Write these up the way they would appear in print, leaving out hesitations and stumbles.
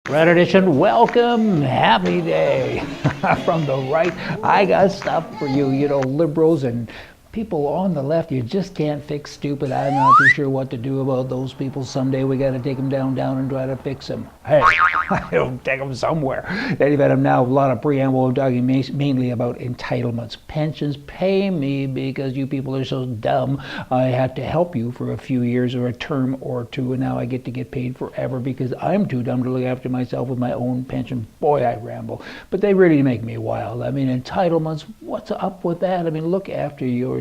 Red Edition, welcome, happy day. From the right, I got stuff for you, liberals and people on the left. You just can't fix stupid. I'm not too sure what to do about those people. Someday we got to take them down and try to fix them. Hey, I'll take them somewhere. Anyway, I'm now a lot of preamble. I'm talking mainly about entitlements. Pensions, pay me because you people are so dumb. I had to help you for a few years or a term or two, and now I get to get paid forever because I'm too dumb to look after myself with my own pension. Boy, I ramble. But they really make me wild. I mean, entitlements, what's up with that? I mean, look after yourself.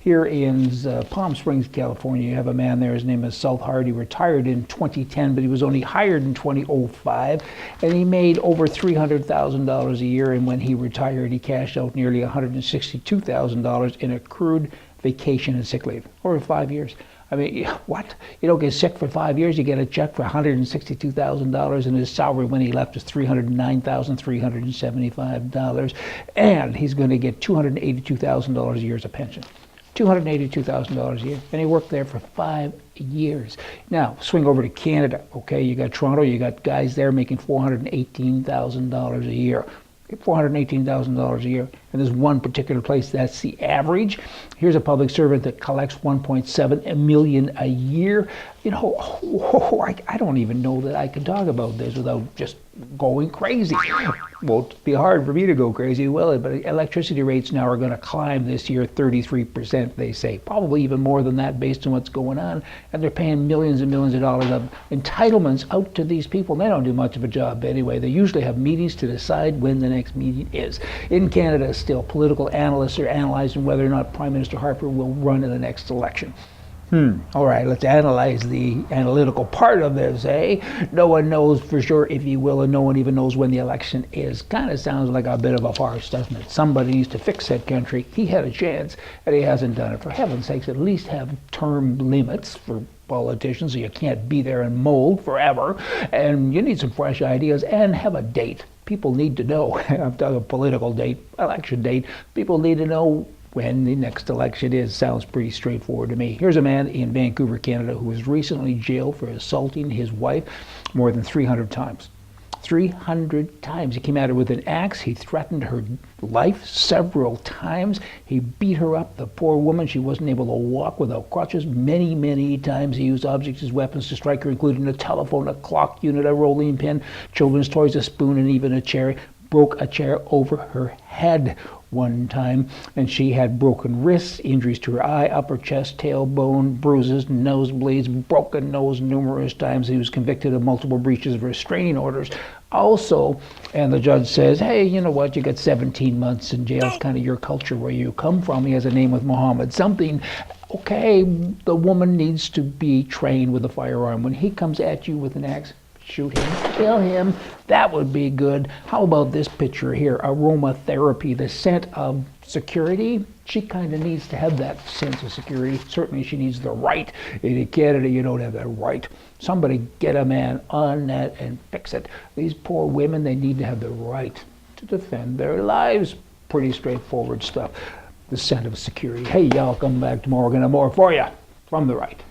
Here in Palm Springs, California, you have a man there. His name is South Hardy. Retired in 2010, but he was only hired in 2005, and he made over $300,000 a year. And when he retired, he cashed out nearly $162,000 in accrued vacation and sick leave over 5 years. I mean, what? You don't get sick for 5 years, you get a check for $162,000, and his salary when he left is $309,375, and he's going to get $282,000 a year as a pension. $282,000 a year, and he worked there for 5 years. Now, swing over to Canada, okay? You got Toronto, you got guys there making $418,000 a year. $418,000 a year. And there's one particular place that's the average. Here's a public servant that collects $1.7 million a year. I don't even know that I can talk about this without just going crazy. Won't be hard for me to go crazy, will it? But electricity rates now are going to climb this year 33%, they say. Probably even more than that based on what's going on. And they're paying millions and millions of dollars of entitlements out to these people. They don't do much of a job anyway. They usually have meetings to decide when the next meeting is. In Canada, still, political analysts are analyzing whether or not Prime Minister Harper will run in the next election. All right, let's analyze the analytical part of this, eh? No one knows for sure if he will, and no one even knows when the election is. Kind of sounds like a bit of a farce, doesn't it? Somebody needs to fix that country. He had a chance, and he hasn't done it. For heaven's sakes, at least have term limits for politicians so you can't be there and mold forever. And you need some fresh ideas and have a date. People need to know. I'm talking political date, election date. People need to know when the next election is. Sounds pretty straightforward to me. Here's a man in Vancouver, Canada, who was recently jailed for assaulting his wife more than 300 times. 300 times. He came at her with an axe. He threatened her life several times. He beat her up, the poor woman. She wasn't able to walk without crutches. Many, many times he used objects as weapons to strike her, including a telephone, a clock unit, a rolling pin, children's toys, a spoon, and even a chair. Broke a chair over her head one time, and she had broken wrists, injuries to her eye, upper chest, tailbone, bruises, nosebleeds, broken nose numerous times. He was convicted of multiple breaches of restraining orders. Also, and the judge says, hey, you know what, you got 17 months in jail. It's kind of your culture where you come from. He has a name with Muhammad something. Okay, the woman needs to be trained with a firearm. When he comes at you with an axe, shoot him, kill him. That would be good. How about this picture here? Aromatherapy, the scent of security. She kind of needs to have that sense of security. Certainly she needs the right. In Canada, you don't have that right. Somebody get a man on that and fix it. These poor women, they need to have the right to defend their lives. Pretty straightforward stuff. The scent of security. Hey, y'all, come back tomorrow. We're going to have more for you from the right.